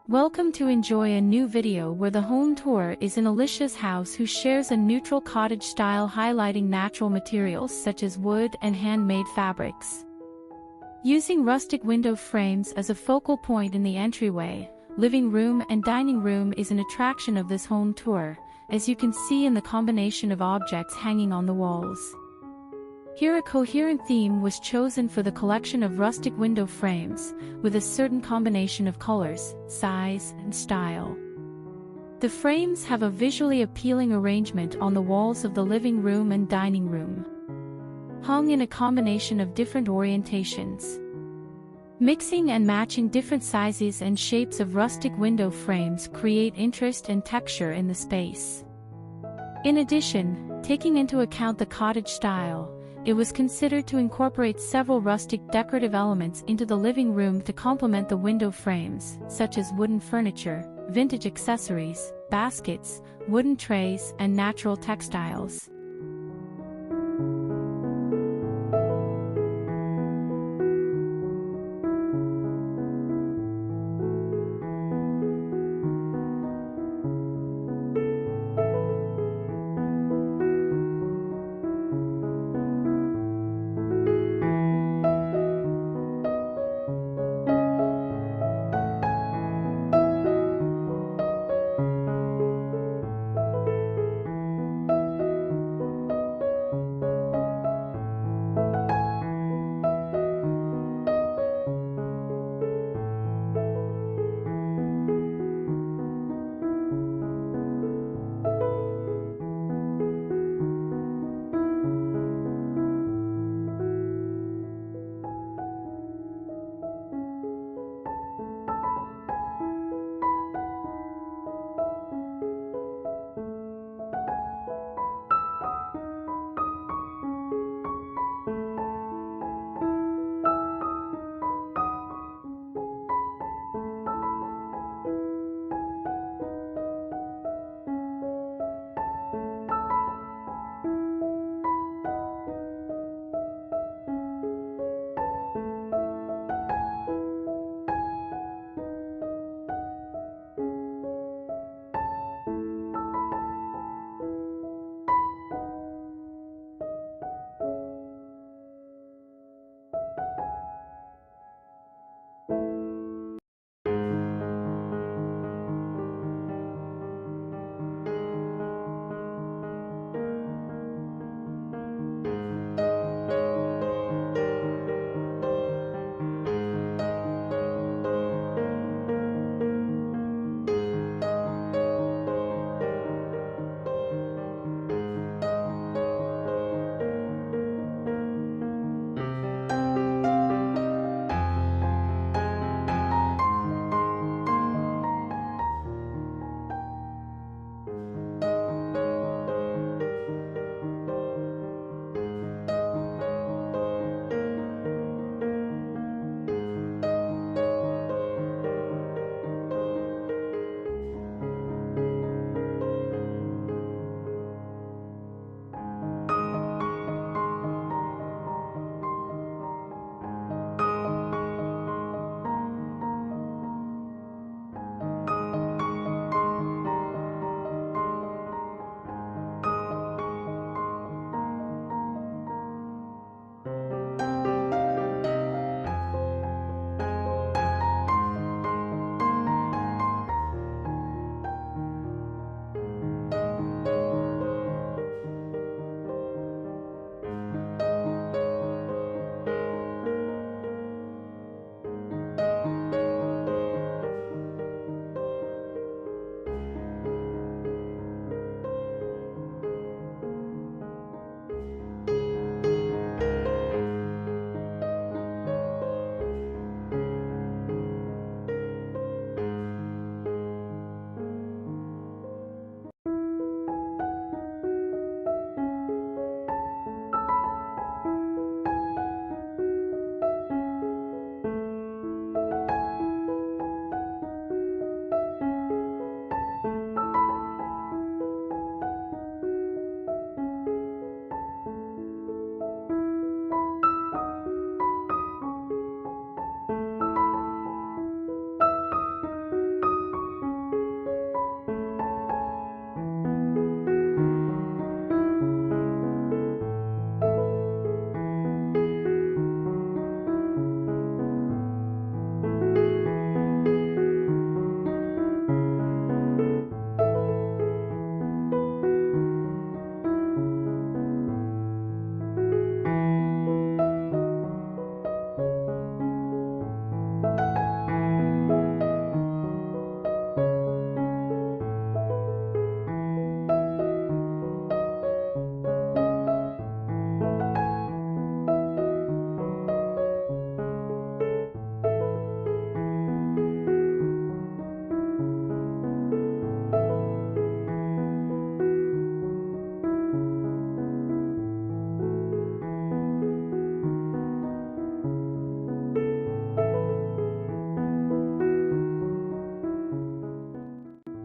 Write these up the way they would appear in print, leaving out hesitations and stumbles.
Welcome to enjoy a new video where the home tour is in Alicia's house, who shares a neutral cottage style highlighting natural materials such as wood and handmade fabrics. Using rustic window frames as a focal point in the entryway, living room and dining room is an attraction of this home tour, as you can see in the combination of objects hanging on the walls. Here a coherent theme was chosen for the collection of rustic window frames, with a certain combination of colors, size, and style. The frames have a visually appealing arrangement on the walls of the living room and dining room, hung in a combination of different orientations. Mixing and matching different sizes and shapes of rustic window frames create interest and texture in the space. In addition, taking into account the cottage style, it was considered to incorporate several rustic decorative elements into the living room to complement the window frames, such as wooden furniture, vintage accessories, baskets, wooden trays, and natural textiles.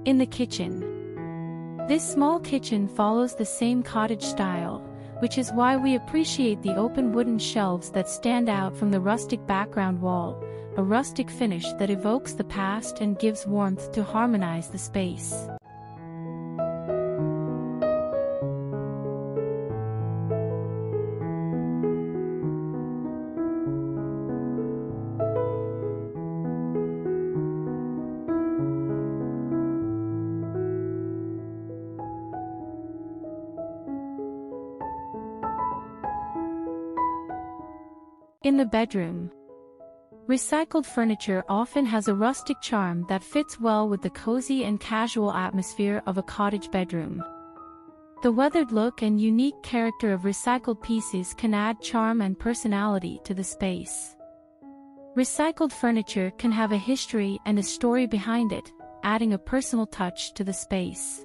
In the kitchen. This small kitchen follows the same cottage style, which is why we appreciate the open wooden shelves that stand out from the rustic background wall, a rustic finish that evokes the past and gives warmth to harmonize the space. In the bedroom. Recycled furniture often has a rustic charm that fits well with the cozy and casual atmosphere of a cottage bedroom. The weathered look and unique character of recycled pieces can add charm and personality to the space. Recycled furniture can have a history and a story behind it, adding a personal touch to the space.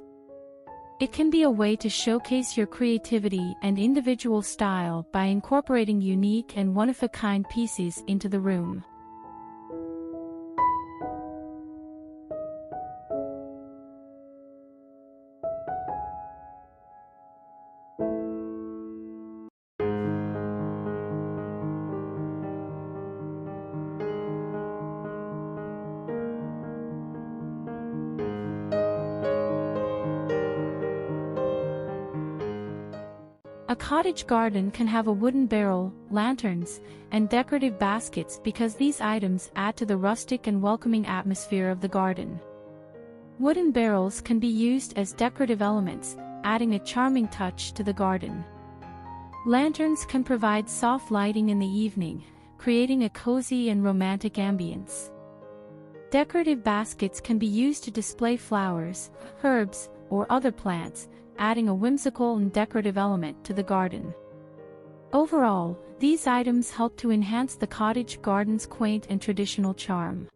It can be a way to showcase your creativity and individual style by incorporating unique and one-of-a-kind pieces into the room. A cottage garden can have a wooden barrel, lanterns, and decorative baskets because these items add to the rustic and welcoming atmosphere of the garden. Wooden barrels can be used as decorative elements, adding a charming touch to the garden. Lanterns can provide soft lighting in the evening, creating a cozy and romantic ambience. Decorative baskets can be used to display flowers, herbs, or other plants, adding a whimsical and decorative element to the garden. Overall, these items help to enhance the cottage garden's quaint and traditional charm.